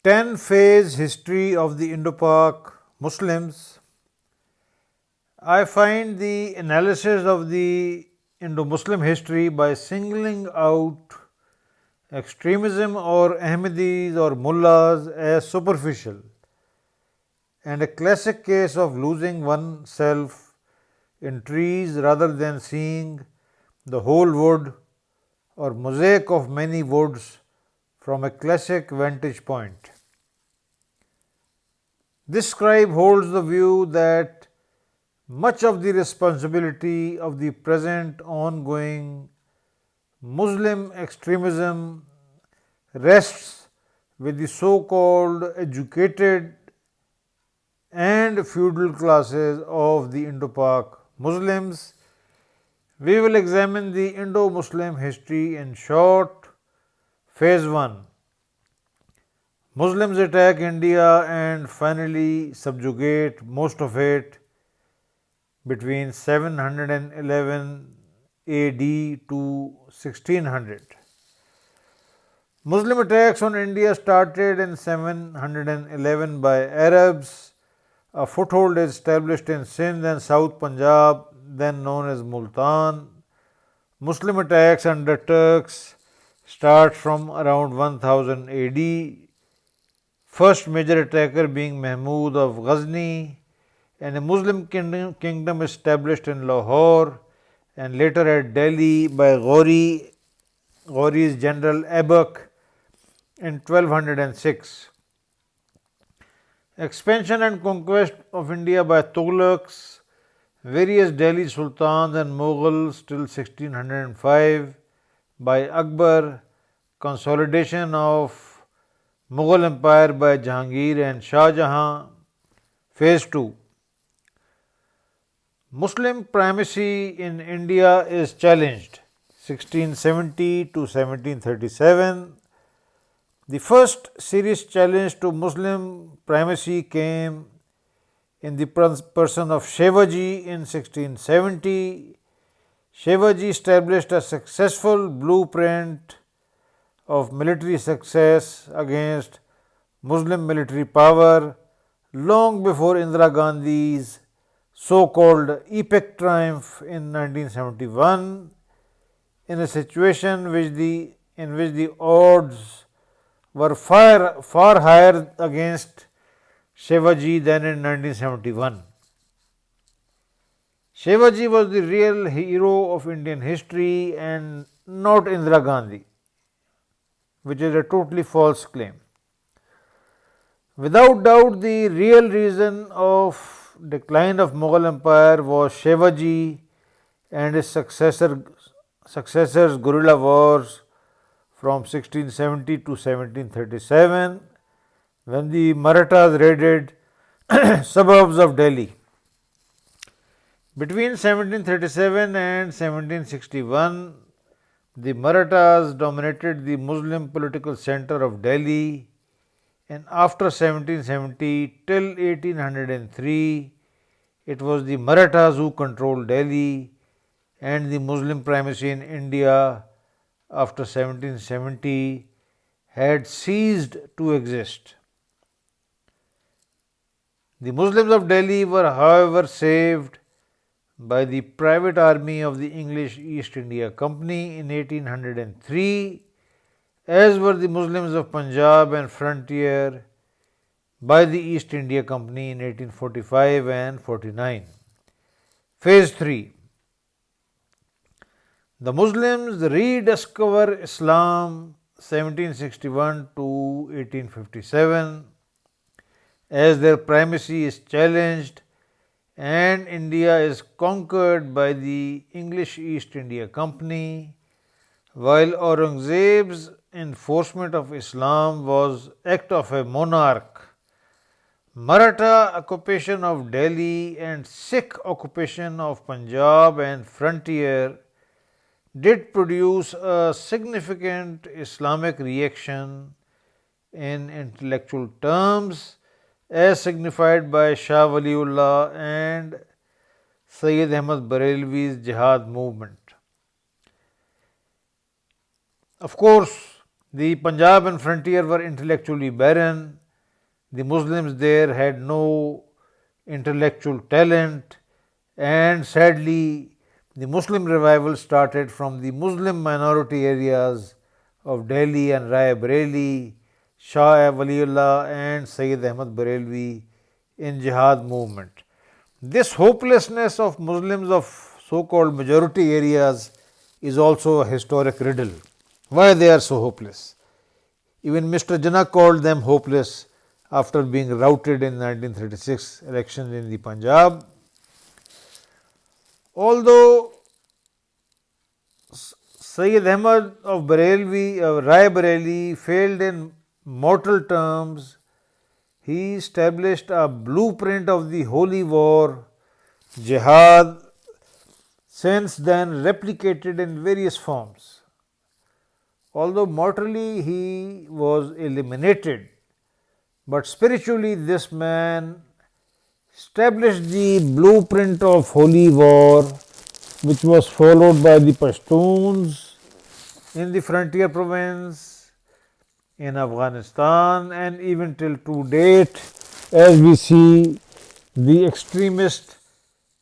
10-phase history of the Indo-Pak Muslims. I find the analysis of the Indo-Muslim history by singling out extremism or Ahmadis or mullahs as superficial and a classic case of losing oneself in trees rather than seeing the whole wood or mosaic of many woods from a classic vantage point. This scribe holds the view that much of the responsibility of the present ongoing Muslim extremism rests with the so-called educated and feudal classes of the Indo-Pak Muslims. We will examine the Indo-Muslim history in short. Phase 1. Muslims attack India and finally subjugate most of it between 711 AD to 1600. Muslim attacks on India started in 711 by Arabs. A foothold is established in Sindh and South Punjab, then known as Multan. Muslim attacks under Turks start from around 1000 AD. First major attacker being Mahmud of Ghazni, and a Muslim kingdom established in Lahore and later at Delhi by Ghori's general Aibak in 1206. Expansion and conquest of India by Tughlaqs, various Delhi sultans and Mughals till 1605 by Akbar, consolidation of Mughal Empire by Jahangir and Shah Jahan. Phase 2. Muslim primacy in India is challenged 1670 to 1737. The first serious challenge to Muslim primacy came in the person of Shivaji in 1670. Shivaji established a successful blueprint of military success against Muslim military power long before Indira Gandhi's so-called epic triumph in 1971, in a situation in which the odds were far higher against Shivaji than in 1971. Shivaji was the real hero of Indian history and not Indira Gandhi, which is a totally false claim. Without doubt, the real reason of decline of Mughal Empire was Shivaji and his successors' guerrilla wars from 1670 to 1737, when the Marathas raided suburbs of Delhi. Between 1737 and 1761, the Marathas dominated the Muslim political center of Delhi, and after 1770 till 1803, it was the Marathas who controlled Delhi, and the Muslim primacy in India after 1770 had ceased to exist. The Muslims of Delhi were, however, saved by the private army of the English East India Company in 1803, as were the Muslims of Punjab and frontier by the East India Company in 1845 and 49. Phase 3. The Muslims rediscover Islam 1761 to 1857 as their primacy is challenged and India is conquered by the English East India Company, while Aurangzeb's enforcement of Islam was act of a monarch. Maratha occupation of Delhi and Sikh occupation of Punjab and frontier did produce a significant Islamic reaction in intellectual terms, as signified by Shah Waliullah and Sayyid Ahmad Barelvi's Jihad movement. Of course, The Punjab and frontier were intellectually barren. The Muslims there had no intellectual talent, and sadly, the Muslim revival started from the Muslim minority areas of Delhi and Rai Bareli, Shah Waliullah and Sayyid Ahmad Barelvi in jihad movement. This hopelessness of Muslims of so-called majority areas is also a historic riddle. Why they are so hopeless? Even Mr. Jinnah called them hopeless after being routed in 1936 elections in the Punjab. Although Sayyid Ahmad of Rai Bareli failed in mortal terms, he established a blueprint of the holy war, jihad, since then replicated in various forms. Although mortally he was eliminated, but spiritually this man established the blueprint of holy war, which was followed by the Pashtuns in the frontier province, in Afghanistan, and even till to date, as we see the extremist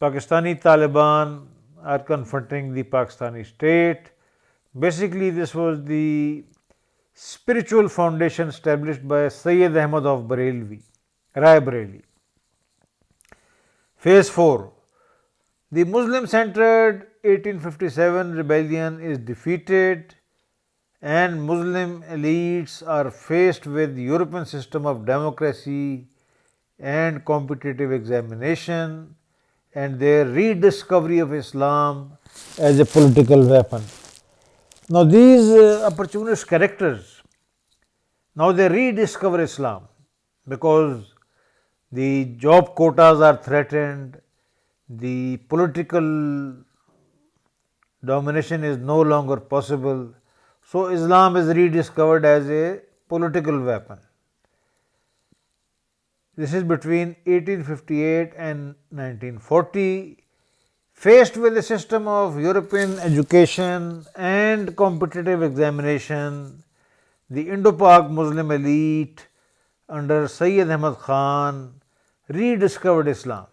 Pakistani Taliban are confronting the Pakistani state. Basically, this was the spiritual foundation established by Sayyid Ahmad of Rai Bareli. Phase 4. The Muslim-centered 1857 rebellion is defeated and Muslim elites are faced with European system of democracy and competitive examination and their rediscovery of Islam as a political weapon. Now these opportunist characters, now they rediscover Islam because the job quotas are threatened, the political domination is no longer possible. So Islam is rediscovered as a political weapon. This is between 1858 and 1940. Faced with a system of European education and competitive examination, the Indo-Pak Muslim elite under Sayyid Ahmad Khan rediscovered Islam.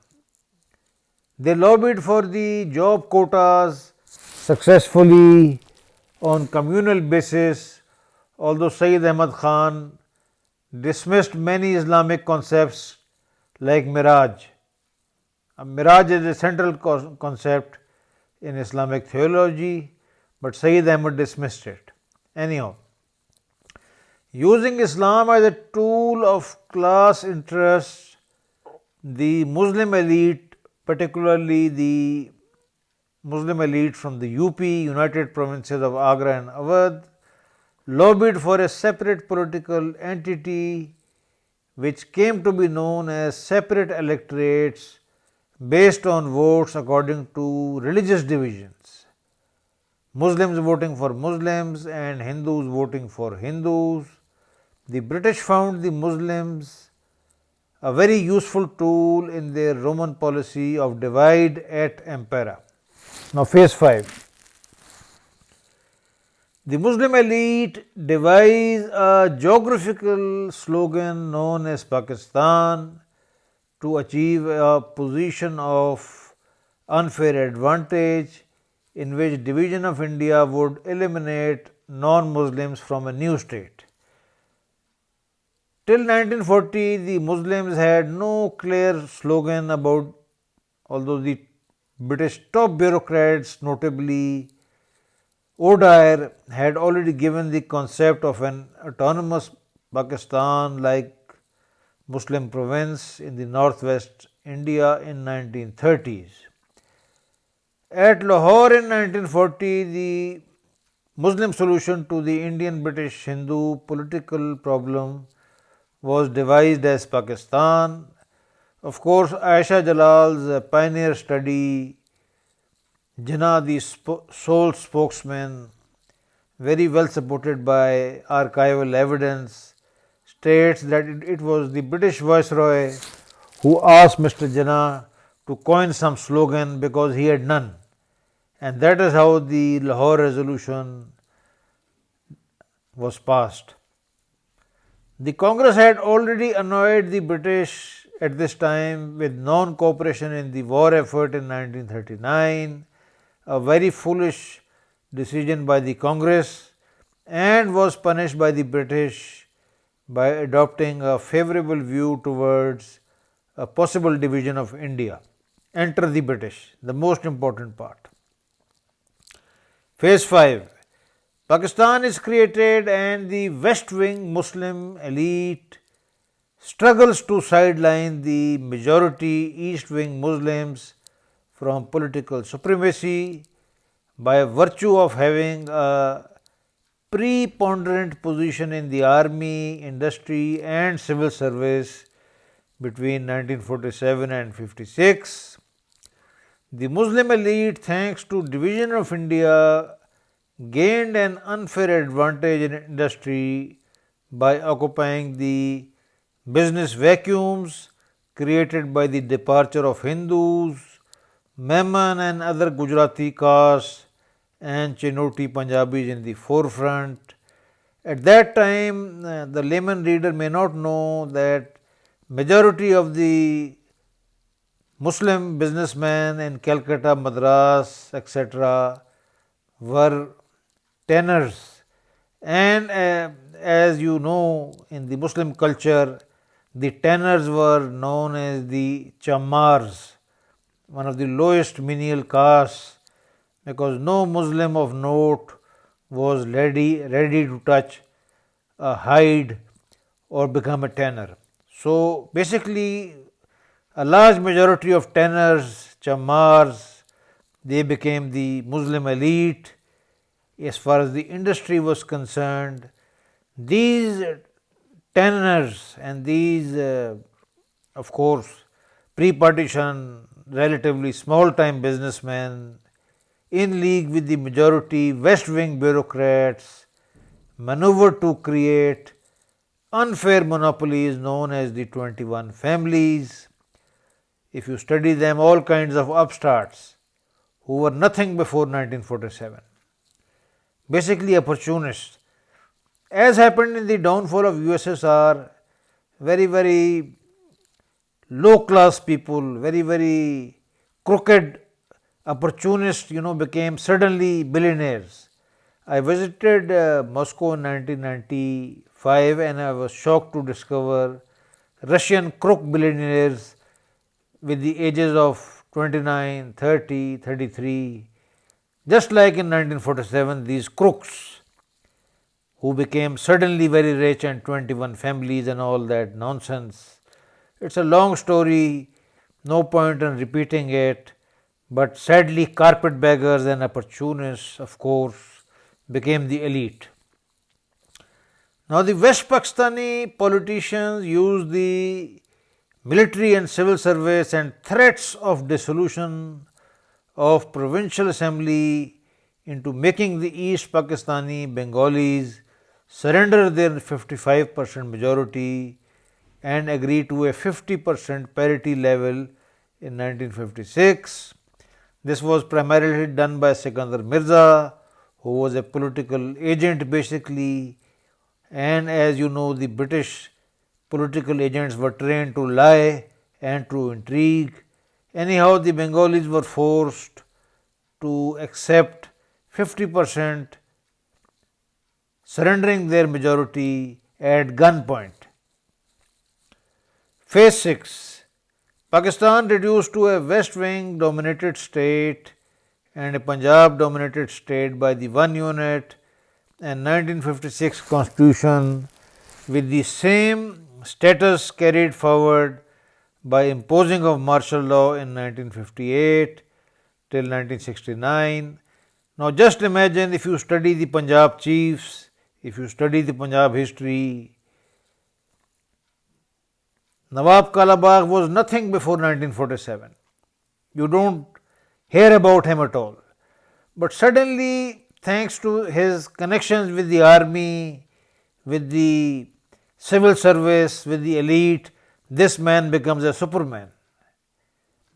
They lobbied for the job quotas successfully on communal basis, although Sayyid Ahmad Khan dismissed many Islamic concepts like Miraj. Miraj is a central concept in Islamic theology, but Sayyid Ahmad dismissed it. Anyhow, using Islam as a tool of class interest, the Muslim elite, particularly the Muslim elite from the UP, United Provinces of Agra and Awadh, lobbied for a separate political entity which came to be known as separate electorates based on votes according to religious divisions. Muslims voting for Muslims and Hindus voting for Hindus. The British found the Muslims a very useful tool in their Roman policy of divide et impera. Now phase 5. The Muslim elite devised a geographical slogan known as Pakistan to achieve a position of unfair advantage in which division of India would eliminate non-Muslims from a new state. Till 1940, the Muslims had no clear slogan about, although the British top bureaucrats, notably O'Dwyer, had already given the concept of an autonomous Pakistan like Muslim province in the northwest India in 1930s. At Lahore in 1940, the Muslim solution to the Indian-British Hindu political problem was devised as Pakistan. Of course, Aisha Jalal's pioneer study, Jinnah the sole spokesman, very well supported by archival evidence, states that it was the British Viceroy who asked Mr. Jinnah to coin some slogan because he had none. And that is how the Lahore resolution was passed. The Congress had already annoyed the British at this time with non cooperation in the war effort in 1939, a very foolish decision by the Congress, and was punished by the British by adopting a favorable view towards a possible division of India. Enter the British, the most important part. Phase 5. Pakistan is created and the West Wing Muslim elite struggles to sideline the majority East Wing Muslims from political supremacy by virtue of having a preponderant position in the army, industry, and civil service between 1947 and 56. The Muslim elite, thanks to division of India, gained an unfair advantage in industry by occupying the business vacuums created by the departure of Hindus, Memon and other Gujarati castes, and Chinoti Punjabis in the forefront. At that time, the layman reader may not know that majority of the Muslim businessmen in Calcutta, Madras, etc. were tanners, and as you know, in the Muslim culture, the tanners were known as the chammars, one of the lowest menial castes, because no Muslim of note was ready to touch a hide or become a tanner. So basically, a large majority of tanners, chammars, they became the Muslim elite. As far as the industry was concerned, these tanners and these, of course, pre-partition, relatively small-time businessmen in league with the majority West Wing bureaucrats maneuvered to create unfair monopolies known as the 21 families. If you study them, all kinds of upstarts who were nothing before 1947. Basically opportunists. As happened in the downfall of USSR, very low class people, very crooked opportunists, became suddenly billionaires. I visited Moscow in 1995 and I was shocked to discover Russian crook billionaires with the ages of 29, 30, 33. Just like in 1947, these crooks who became suddenly very rich and 21 families and all that nonsense. It's a long story, no point in repeating it, but sadly carpetbaggers and opportunists, of course, became the elite. Now the West Pakistani politicians used the military and civil service and threats of dissolution of provincial assembly into making the East Pakistani Bengalis surrender their 55% majority and agree to a 50% parity level in 1956. This was primarily done by Sikandar Mirza, who was a political agent basically, and as you know, the British political agents were trained to lie and to intrigue. Anyhow, the Bengalis were forced to accept 50%, surrendering their majority at gunpoint. Phase 6. Pakistan reduced to a West Wing dominated state and a Punjab dominated state by the one unit and 1956 constitution with the same status carried forward by imposing of martial law in 1958 till 1969. Now just imagine if you study the Punjab chiefs, if you study the Punjab history, Nawab Kalabagh was nothing before 1947. You don't hear about him at all. But suddenly, thanks to his connections with the army, with the civil service, with the elite, this man becomes a superman.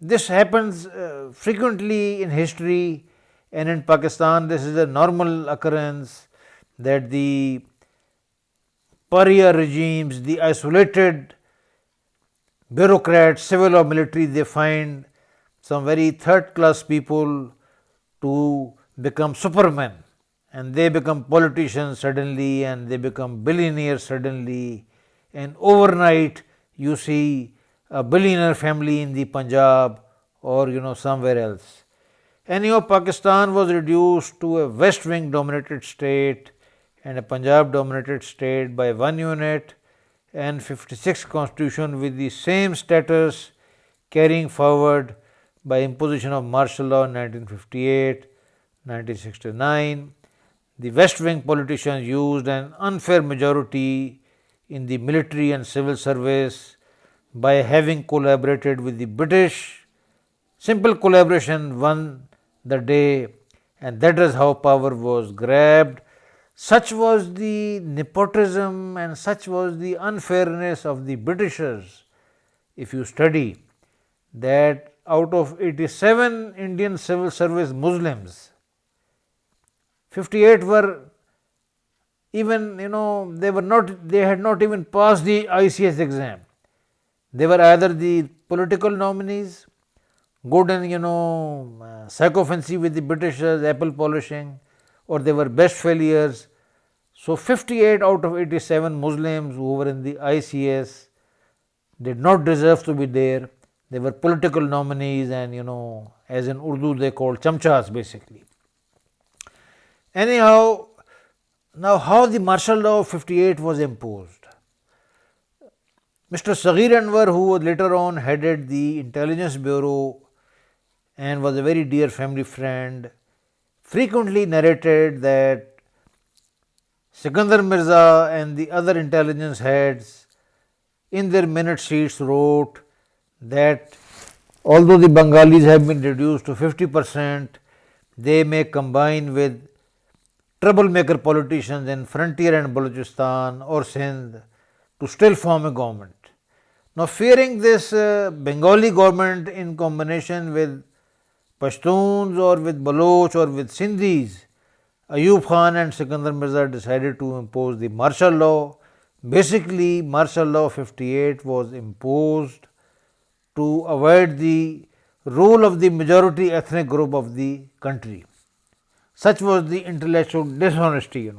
This happens frequently in history, and in Pakistan this is a normal occurrence that the pariah regimes, the isolated bureaucrats, civil or military, they find some very third class people to become supermen, and they become politicians suddenly, and they become billionaires suddenly, and overnight you see a billionaire family in the Punjab or somewhere else. Anyhow, Pakistan was reduced to a west wing dominated state and a Punjab dominated state by one unit, and 56 constitution with the same status carrying forward by imposition of martial law in 1958, 1969. The west wing politicians used an unfair majority in the military and civil service by having collaborated with the British. Simple collaboration won the day, and that is how power was grabbed. Such was the nepotism and such was the unfairness of the Britishers. If you study that out of 87 Indian civil service Muslims, 58 were even, they had not even passed the ICS exam. They were either the political nominees, good in, sycophancy with the Britishers, apple polishing, or they were best failures. So 58 out of 87 Muslims who were in the ICS did not deserve to be there. They were political nominees, and as in Urdu they called chamchas basically. Anyhow, now how the martial law of 58 was imposed. Mr. Saghir Anwar, who later on headed the intelligence bureau and was a very dear family friend, frequently narrated that Sikandar Mirza and the other intelligence heads in their minute sheets wrote that although the Bengalis have been reduced to 50%, they may combine with troublemaker politicians in frontier and Balochistan or Sindh to still form a government. Now, fearing this Bengali government in combination with Pashtuns or with Baloch or with Sindhis, Ayub Khan and Sikandar Mirza decided to impose the martial law. Basically, martial law 58 was imposed to avoid the rule of the majority ethnic group of the country. Such was the intellectual dishonesty,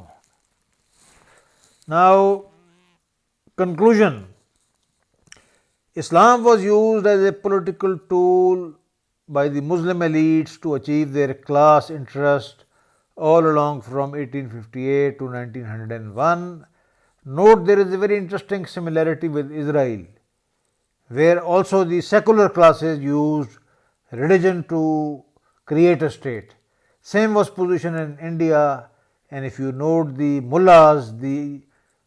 Now, conclusion. Islam was used as a political tool by the Muslim elites to achieve their class interest all along from 1858 to 1901. Note there is a very interesting similarity with Israel, where also the secular classes used religion to create a state. Same was position in India, and if you note the mullahs, the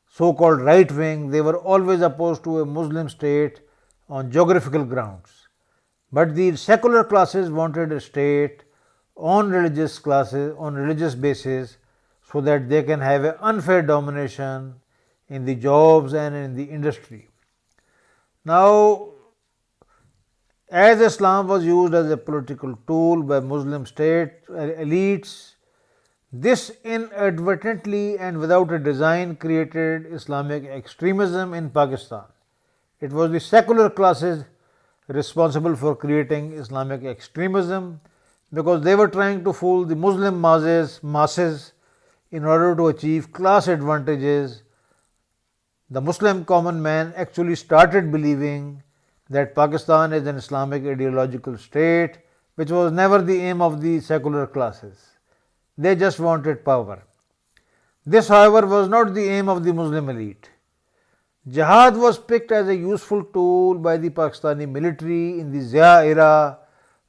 so-called right wing, they were always opposed to a Muslim state on geographical grounds. But the secular classes wanted a state on religious classes, on religious basis, so that they can have an unfair domination in the jobs and in the industry. Now, as Islam was used as a political tool by Muslim state elites, this inadvertently and without a design created Islamic extremism in Pakistan. It was the secular classes responsible for creating Islamic extremism because they were trying to fool the Muslim masses in order to achieve class advantages. The Muslim common man actually started believing that Pakistan is an Islamic ideological state, which was never the aim of the secular classes. They just wanted power. This, however, was not the aim of the Muslim elite. Jihad was picked as a useful tool by the Pakistani military in the Zia era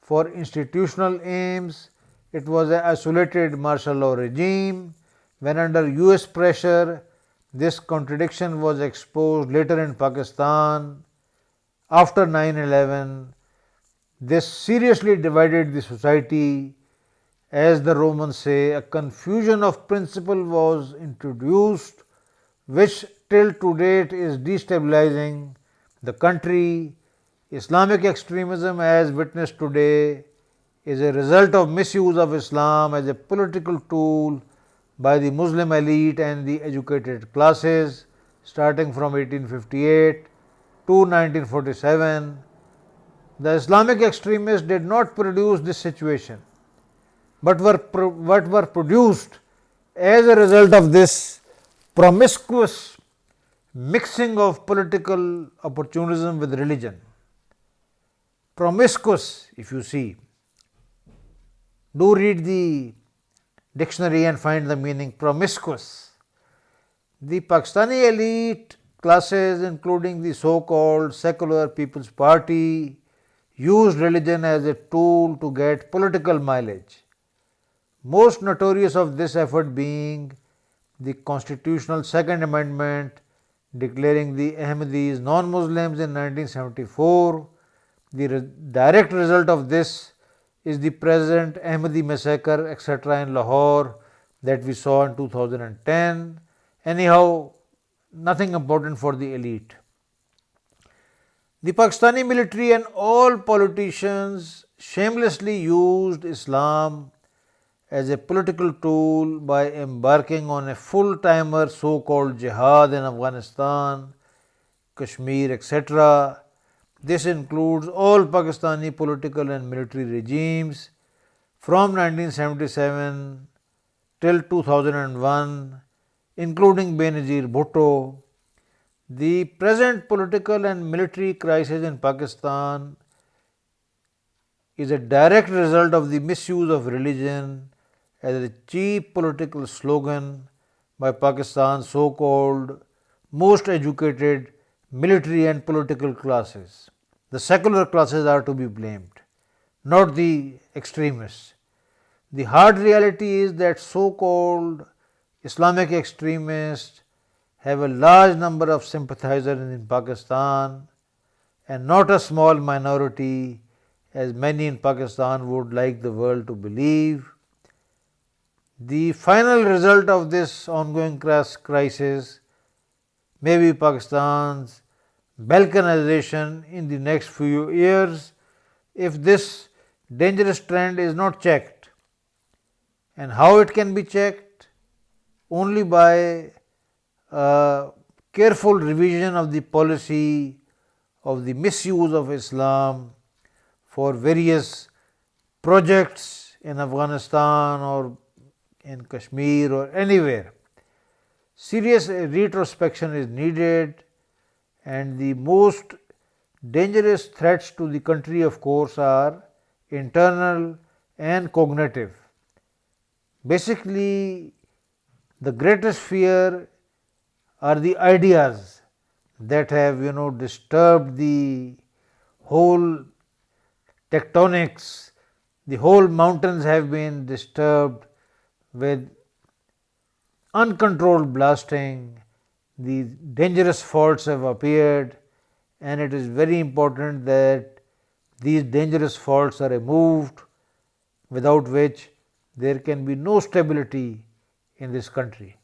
for institutional aims. It was an isolated martial law regime. When under US pressure, this contradiction was exposed later in Pakistan. After 9/11, this seriously divided the society. As the Romans say, a confusion of principle was introduced, which till to date is destabilizing the country. Islamic extremism, as witnessed today, is a result of misuse of Islam as a political tool by the Muslim elite and the educated classes. starting from 1858 to 1947. The Islamic extremists did not produce this situation, but what were produced as a result of this promiscuous mixing of political opportunism with religion. Promiscuous, if you see, do read the dictionary and find the meaning promiscuous. The Pakistani elite classes, including the so-called secular People's Party, used religion as a tool to get political mileage. Most notorious of this effort being the constitutional Second Amendment declaring the Ahmadis non-Muslims in 1974. The direct result of this is the present Ahmadi massacre, etc. in Lahore that we saw in 2010. Anyhow, nothing important for the elite. The Pakistani military and all politicians shamelessly used Islam as a political tool by embarking on a full-timer so-called jihad in Afghanistan, Kashmir, etc. This includes all Pakistani political and military regimes from 1977 till 2001, including Benazir Bhutto. The present political and military crisis in Pakistan is a direct result of the misuse of religion as a cheap political slogan by Pakistan's so-called most educated military and political classes. The secular classes are to be blamed, not the extremists. The hard reality is that so-called Islamic extremists have a large number of sympathizers in Pakistan and not a small minority as many in Pakistan would like the world to believe. The final result of this ongoing crisis may be Pakistan's balkanization in the next few years if this dangerous trend is not checked. And how it can be checked? Only by careful revision of the policy of the misuse of Islam for various projects in Afghanistan or in Kashmir or anywhere. Serious retrospection is needed, and the most dangerous threats to the country, of course, are internal and cognitive. Basically, the greatest fear are the ideas that have disturbed the whole tectonics. The whole mountains have been disturbed with uncontrolled blasting. The dangerous faults have appeared, and it is very important that these dangerous faults are removed, without which there can be no stability in this country.